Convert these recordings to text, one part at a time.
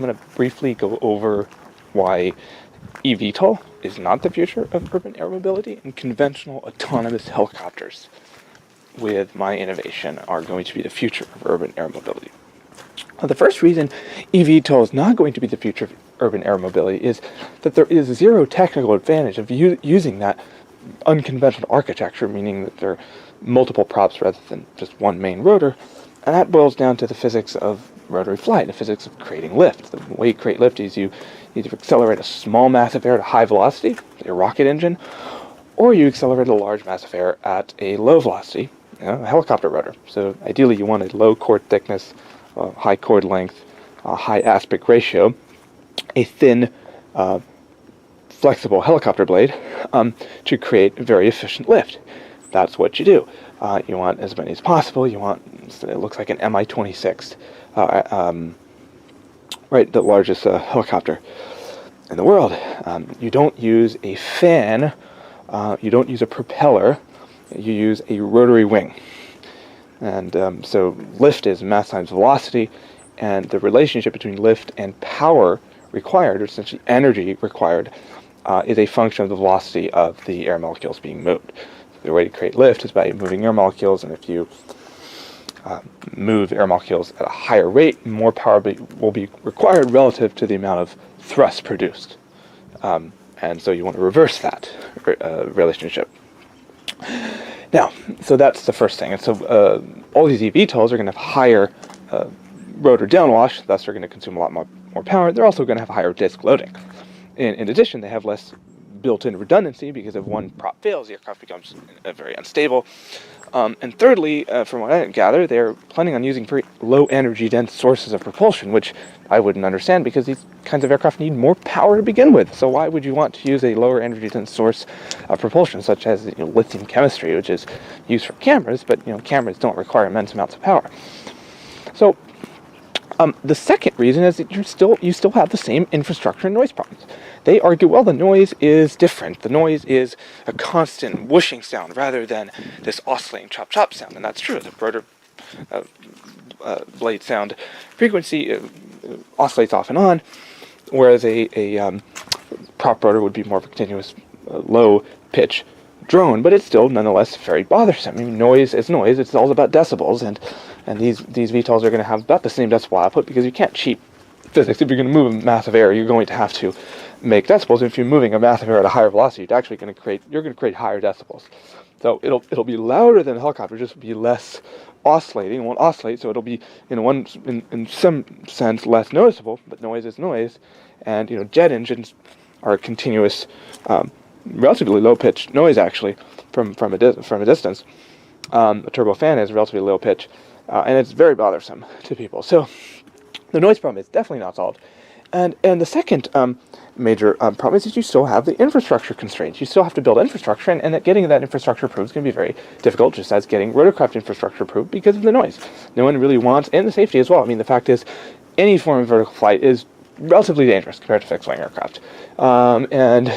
I'm going to briefly go over why eVTOL is not the future of urban air mobility, and conventional autonomous helicopters with my innovation are going to be the future of urban air mobility. The first reason eVTOL is not going to be the future of urban air mobility is that there is zero technical advantage of using that unconventional architecture, meaning that there are multiple props rather than just one main rotor, and that boils down to the physics of rotary flight, the physics of creating lift. The way you create lift is you either accelerate a small mass of air to high velocity, a rocket engine, or you accelerate a large mass of air at a low velocity, a helicopter rotor. So ideally you want a low chord thickness, high chord length, high aspect ratio, a thin, flexible helicopter blade to create very efficient lift. That's what you do. You want as many as possible. You want, it looks like an Mi-26, right, the largest helicopter in the world. You don't use a fan, you don't use a propeller, you use a rotary wing. And so lift is mass times velocity, and the relationship between lift and power required, or essentially energy required, is a function of the velocity of the air molecules being moved. The way to create lift is by moving air molecules, and if you move air molecules at a higher rate, more power will be required relative to the amount of thrust produced. And so you want to reverse that relationship. Now, so that's the first thing. And so all these eVTOLs are going to have higher rotor downwash, thus they're going to consume a lot more power. They're also going to have higher disk loading. In addition, they have less built-in redundancy, because if one prop fails, the aircraft becomes very unstable. And thirdly, from what I gather, they're planning on using very low energy dense sources of propulsion, which I wouldn't understand, because these kinds of aircraft need more power to begin with. So why would you want to use a lower energy dense source of propulsion, such as lithium chemistry, which is used for cameras, but cameras don't require immense amounts of power. So the second reason is that you still have the same infrastructure and noise problems. They argue, well, the noise is different. The noise is a constant whooshing sound rather than this oscillating chop-chop sound, and that's true. The rotor blade sound frequency oscillates off and on, whereas a prop rotor would be more of a continuous low-pitch drone, but it's still nonetheless very bothersome. I mean, noise is noise. It's all about decibels, and these VTOLs are going to have about the same decibel output, because you can't cheat physics. If you're going to move a mass of air, you're going to have to make decibels. If you're moving a mass of air at a higher velocity, you're going to create higher decibels. So it'll be louder than a helicopter, just be less oscillating. It won't oscillate, so it'll be in some sense less noticeable. But noise is noise, and jet engines are continuous, relatively low pitch noise actually from a distance. A turbofan is relatively low pitch, and it's very bothersome to people. So the noise problem is definitely not solved. And the second major problem is that you still have the infrastructure constraints. You still have to build infrastructure, and that getting that infrastructure approved is going to be very difficult, just as getting rotorcraft infrastructure approved, because of the noise. No one really wants, and the safety as well. I mean, the fact is, any form of vertical flight is relatively dangerous compared to fixed-wing aircraft. And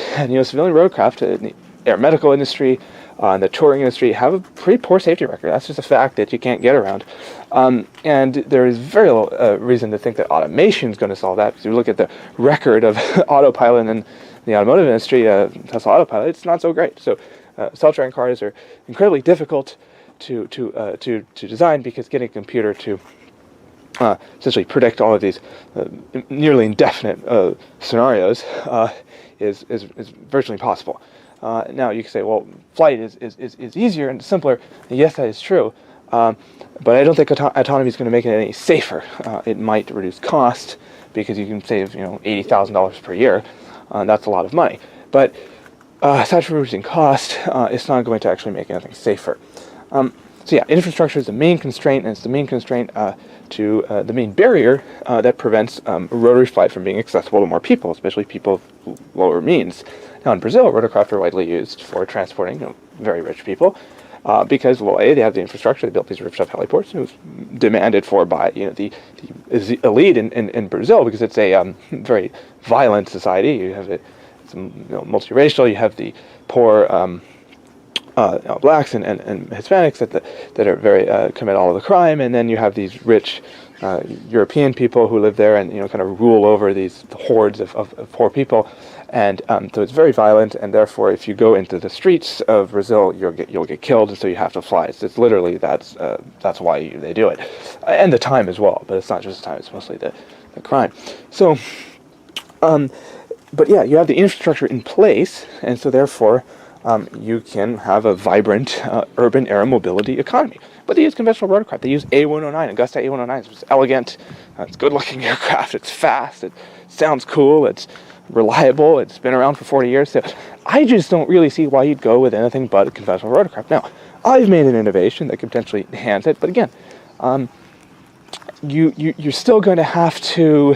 civilian rotorcraft, the air medical industry, and the touring industry have a pretty poor safety record. That's just a fact that you can't get around. And there is very little reason to think that automation is going to solve that, because if you look at the record of autopilot in the automotive industry, Tesla Autopilot, it's not so great. So self-driving cars are incredibly difficult to design, because getting a computer to essentially predict all of these nearly indefinite scenarios is virtually impossible. Now you can say, well, flight is easier and simpler. And yes, that is true, but I don't think autonomy is going to make it any safer. It might reduce cost, because you can save $80,000 per year. That's a lot of money, but aside from reducing cost, it's not going to actually make anything safer. So yeah, infrastructure is the main constraint, and it's the main constraint to the main barrier that prevents rotary flight from being accessible to more people, especially people of lower means. Now in Brazil, rotorcraft are widely used for transporting very rich people, because, well, A, they have the infrastructure. They built these rooftop heliports, and it was demanded for by the elite in Brazil, because it's a very violent society. You have it's multiracial. You have the poor blacks and Hispanics that are very commit all of the crime, and then you have these rich European people who live there and kind of rule over these hordes of poor people, and so it's very violent. And therefore, if you go into the streets of Brazil, you'll get killed, and so you have to fly. It's literally that's why they do it, and the time as well. But it's not just the time; it's mostly the crime. So, but yeah, you have the infrastructure in place, and so therefore, you can have a vibrant urban air mobility economy. But they use conventional rotorcraft. They use A109, Augusta A109. It's elegant, it's good-looking aircraft, it's fast, it sounds cool, it's reliable, it's been around for 40 years. So I just don't really see why you'd go with anything but a conventional rotorcraft. Now, I've made an innovation that could potentially enhance it, but again, you're still going to have to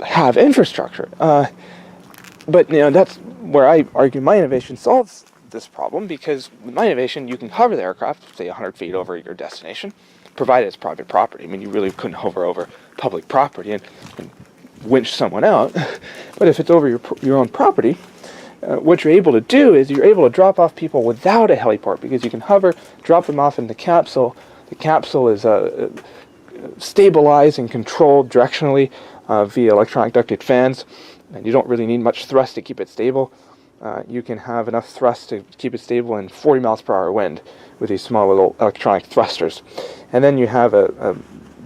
have infrastructure. But that's where I argue my innovation solves this problem, because with my innovation, you can hover the aircraft, say 100 feet over your destination, provided it's private property. I mean, you really couldn't hover over public property and winch someone out. But if it's over your own property, what you're able to do is you're able to drop off people without a heliport, because you can hover, drop them off in the capsule. The capsule is stabilized and controlled directionally via electronic ducted fans, and you don't really need much thrust to keep it stable. You can have enough thrust to keep it stable in 40 miles per hour wind with these small little electronic thrusters. And then you have a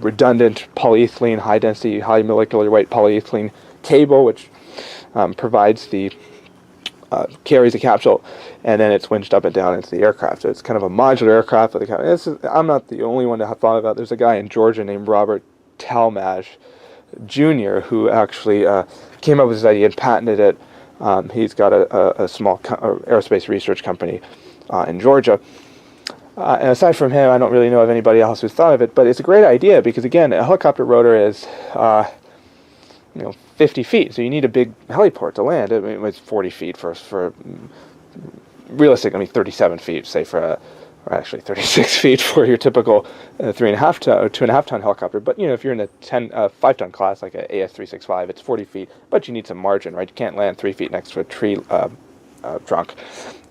redundant polyethylene, high density, high molecular weight polyethylene cable, which carries the capsule, and then it's winched up and down into the aircraft. So it's kind of a modular aircraft with I'm not the only one to have thought about it. There's a guy in Georgia named Robert Talmadge Jr. who actually came up with this idea and patented it. He's got a small aerospace research company in Georgia. And aside from him, I don't really know of anybody else who's thought of it, but it's a great idea because, again, a helicopter rotor is 50 feet, so you need a big heliport to land. I mean, it's 40 feet for realistically, 37 feet, say, or actually 36 feet for your typical 3.5 ton or 2.5 ton helicopter. But if you're in a 5-ton class like an AS365, it's 40 feet, but you need some margin, right? You can't land 3 feet next to a tree trunk,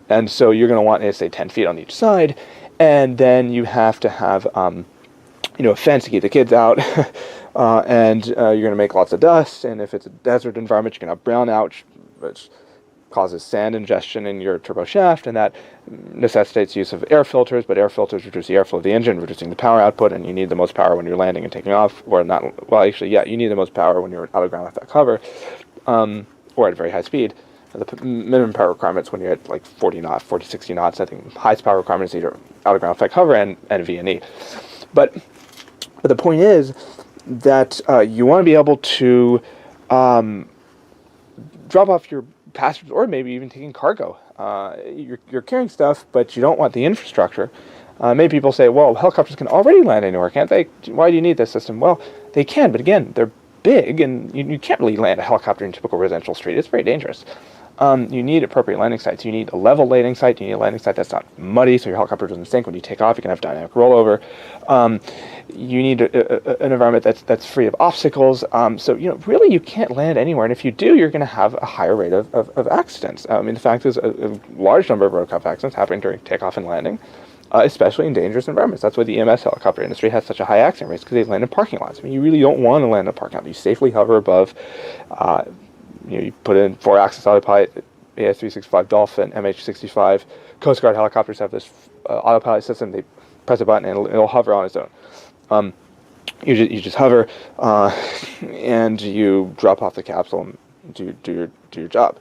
and so you're going to want, say, 10 feet on each side, and then you have to have a fence to keep the kids out, and you're going to make lots of dust. And if it's a desert environment, you're going to have brownout, which causes sand ingestion in your turbo shaft, and that necessitates use of air filters, but air filters reduce the airflow of the engine, reducing the power output, and you need the most power when you're landing and taking off, or not, well, actually, yeah, you need the most power when you're out of ground without cover, or at very high speed. The minimum power requirements when you're at like 40 knots, 40, 60 knots, I think highest power requirements either out of ground without cover and V&E. But the point is that you want to be able to drop off your passengers, or maybe even taking cargo. You're carrying stuff, but you don't want the infrastructure. Many people say, well, helicopters can already land anywhere, can't they? Why do you need this system? Well, they can, but again, they're big, and you can't really land a helicopter in a typical residential street. It's very dangerous. You need appropriate landing sites. You need a level landing site. You need a landing site that's not muddy, so your helicopter doesn't sink when you take off. You can have dynamic rollover. You need an environment that's free of obstacles. So really, you can't land anywhere. And if you do, you're going to have a higher rate of accidents. I mean, the fact is, a large number of rotorcraft accidents happen during takeoff and landing, especially in dangerous environments. That's why the EMS helicopter industry has such a high accident rate, because they land in parking lots. I mean, you really don't want to land in a parking lot. You safely hover above. You put in 4-axis autopilot, AS365 Dolphin, MH65. Coast Guard helicopters have this autopilot system. They press a button and it'll hover on its own. You just hover and you drop off the capsule and do your job.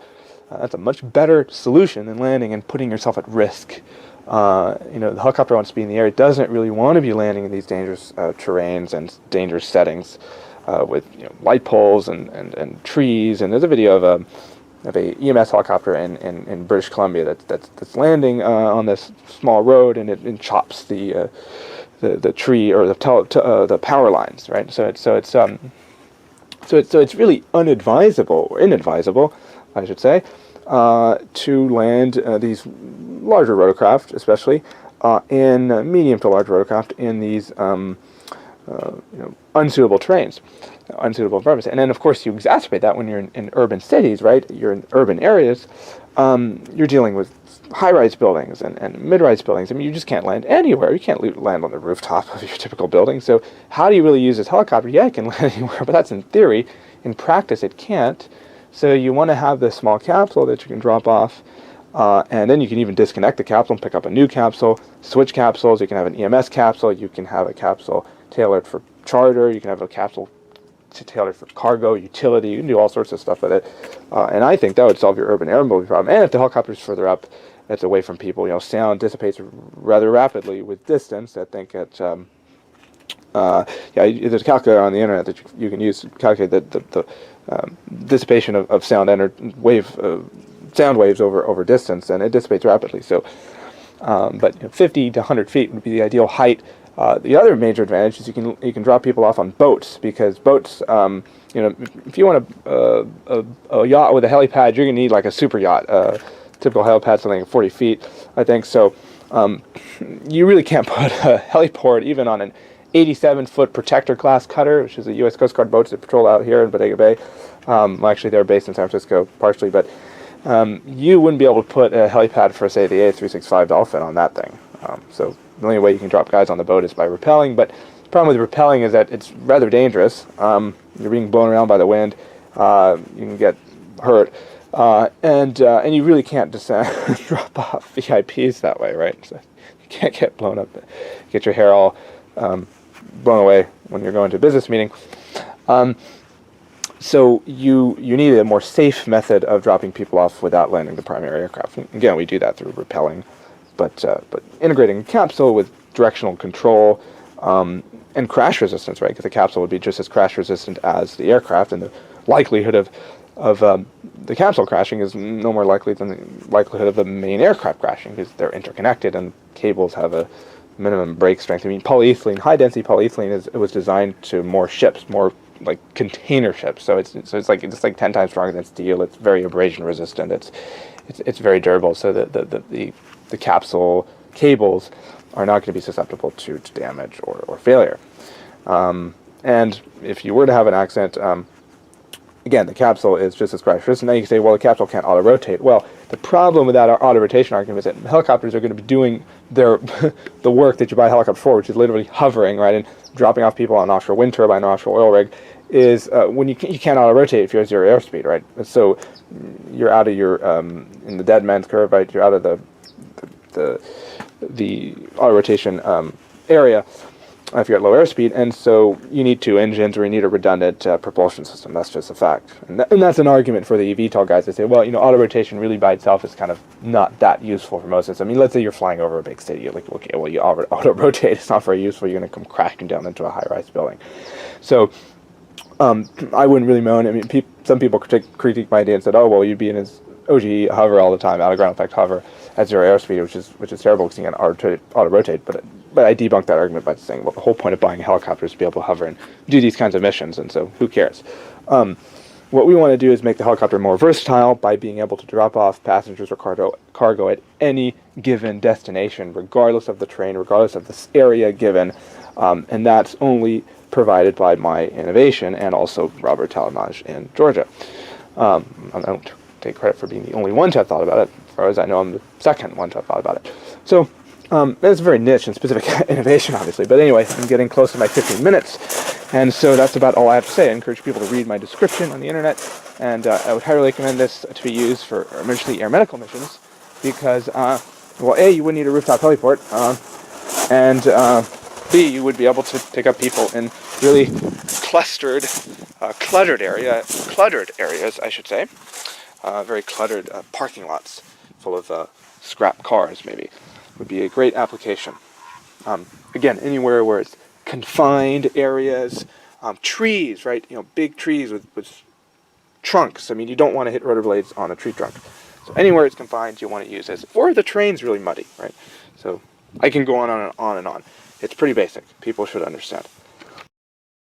That's a much better solution than landing and putting yourself at risk. The helicopter wants to be in the air. It doesn't really want to be landing in these dangerous terrains and dangerous settings. With light poles and trees, and there's a video of a EMS helicopter in British Columbia that's landing on this small road, and it chops the tree or the power lines, right? So it's really inadvisable, I should say, to land these larger rotorcraft, especially in medium to large rotorcraft in these unsuitable terrains, unsuitable environments. And then, of course, you exacerbate that when you're in urban cities, right? You're in urban areas. You're dealing with high-rise buildings and mid-rise buildings. I mean, you just can't land anywhere. You can't land on the rooftop of your typical building. So how do you really use this helicopter? Yeah, it can land anywhere, but that's in theory. In practice, it can't. So you want to have this small capsule that you can drop off, and then you can even disconnect the capsule and pick up a new capsule, switch capsules. You can have an EMS capsule. You can have a capsule tailored for charter. You can have a capsule tailored for cargo, utility. You can do all sorts of stuff with it. And I think that would solve your urban air mobility problem. And if the helicopter's further up, it's away from people. Sound dissipates rather rapidly with distance. I think there's a calculator on the internet that you can use to calculate the dissipation of sound sound waves over distance, and it dissipates rapidly. So, but 50 to 100 feet would be the ideal height. The other major advantage is you can drop people off on boats, because boats, if you want a yacht with a helipad, you're gonna need like a super yacht. Typical helipad, something like 40 feet, I think. So you really can't put a heliport even on an 87-foot Protector class cutter, which is a U.S. Coast Guard boats that patrol out here in Bodega Bay. Actually, they're based in San Francisco partially, but you wouldn't be able to put a helipad for, say, the A365 Dolphin on that thing. So the only way you can drop guys on the boat is by rappelling. But the problem with rappelling is that it's rather dangerous. You're being blown around by the wind. You can get hurt. And you really can't just drop off VIPs that way, right? So you can't get blown up, get your hair all blown away when you're going to a business meeting. So you need a more safe method of dropping people off without landing the primary aircraft. And again, we do that through rappelling, but integrating a capsule with directional control and crash resistance, right? Because the capsule would be just as crash resistant as the aircraft, and the likelihood of the capsule crashing is no more likely than the likelihood of the main aircraft crashing, because they're interconnected and cables have a minimum break strength. I mean, polyethylene, high-density polyethylene, it was designed to more ships, more like container ships. So it's like 10 times stronger than steel. It's very abrasion resistant. It's very durable. So the capsule cables are not going to be susceptible to damage or failure. And if you were to have an accident, again, the capsule is just as crash resistant. Now you can say, well, the capsule can't auto-rotate. Well, the problem with that auto-rotation argument is that helicopters are going to be doing the work that you buy a helicopter for, which is literally hovering, right, and dropping off people on an offshore wind turbine or offshore oil rig, is when you can't auto-rotate if you're at zero airspeed, right? So you're out of your, in the dead man's curve, right, you're out of the auto-rotation area if you're at low airspeed, and so you need two engines or you need a redundant propulsion system. That's just a fact. And that's an argument for the eVTOL guys. They say, well, auto-rotation really by itself is kind of not that useful for most of us. I mean, let's say you're flying over a big city. You're like, okay, well, you auto-rotate. It's not very useful. You're going to come crashing down into a high-rise building. So I wouldn't really moan. I mean, some people critique my idea and said, oh, well, you'd be in his OGE hover all the time, out-of-ground effect hover at zero airspeed, which is terrible because you can auto-rotate. But I debunked that argument by saying, well, the whole point of buying a helicopter is to be able to hover and do these kinds of missions, and so who cares? What we want to do is make the helicopter more versatile by being able to drop off passengers or cargo at any given destination, regardless of the terrain, regardless of the area given, and that's only provided by my innovation and also Robert Talamage in Georgia. I don't take credit for being the only one to have thought about it. As far as I know, I'm the second one to have thought about it. So it's a very niche and specific innovation, obviously. But anyway, I'm getting close to my 15 minutes. And so that's about all I have to say. I encourage people to read my description on the internet. And I would highly recommend this to be used for emergency air medical missions. Because, well, A, you wouldn't need a rooftop heliport. And B, you would be able to pick up people in really cluttered areas, I should say. Very cluttered parking lots full of scrap cars, maybe, would be a great application. Again, anywhere where it's confined areas, trees, right? Big trees with trunks. I mean, you don't want to hit rotor blades on a tree trunk. So anywhere it's confined, you want to use this. Or the terrain's really muddy, right? So I can go on and on and on. It's pretty basic. People should understand.